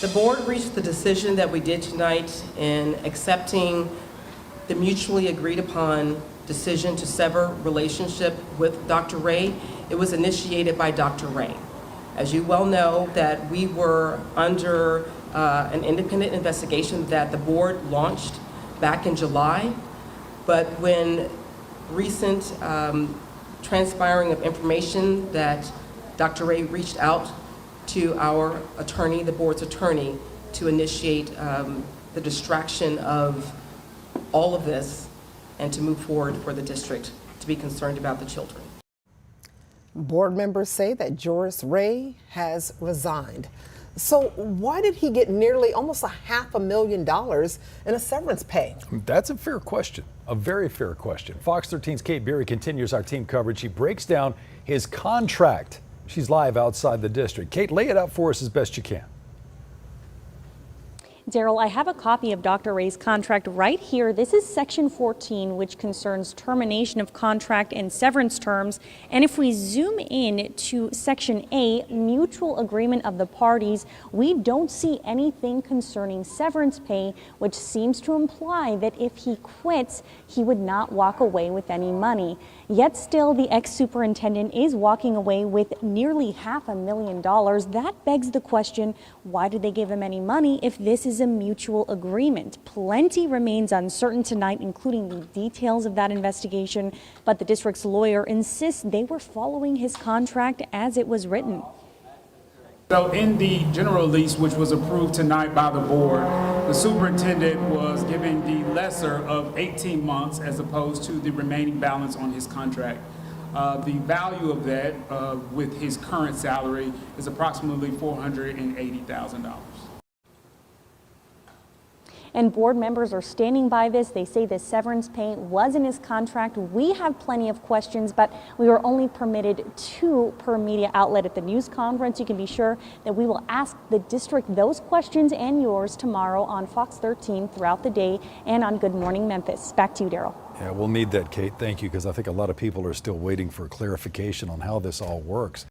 The board reached the decision that we did tonight in accepting the mutually agreed upon decision to sever relationship with Dr. Ray. It was initiated by Dr. Ray. As you well know, that we were under an independent investigation that the board launched back in July, but when recent transpiring of information that Dr. Ray reached out to our attorney, the board's attorney, to initiate the distraction of all of this and to move forward for the district to be concerned about the children. Board members say that Joris Ray has resigned. So why did he get nearly almost $500,000 in a severance pay? That's a fair question, a very fair question. Fox 13's Kate Beery continues our team coverage. She breaks down his contract. She's live outside the district. Kate, lay it out for us as best you can. Daryl, I have a copy of Dr. Ray's contract right here. This is Section 14, which concerns termination of contract and severance terms. And if we zoom in to Section A, mutual agreement of the parties, we don't see anything concerning severance pay, which seems to imply that if he quits, he would not walk away with any money. Yet still, the ex-superintendent is walking away with nearly $500,000. That begs the question, why did they give him any money if this is a mutual agreement? Plenty remains uncertain tonight, including the details of that investigation, but the district's lawyer insists they were following his contract as it was written. So in the general release, which was approved tonight by the board, the superintendent was giving the lesser of 18 months as opposed to the remaining balance on his contract. The value of that with his current salary is approximately $480,000. And board members are standing by this. They say this severance pay was in his contract. We have plenty of questions, but we were only permitted 2 per media outlet at the news conference. You can be sure that we will ask the district those questions and yours tomorrow on Fox 13 throughout the day and on Good Morning Memphis. Back to you, Daryl. Yeah, we'll need that, Kate. Thank you, because I think a lot of people are still waiting for clarification on how this all works.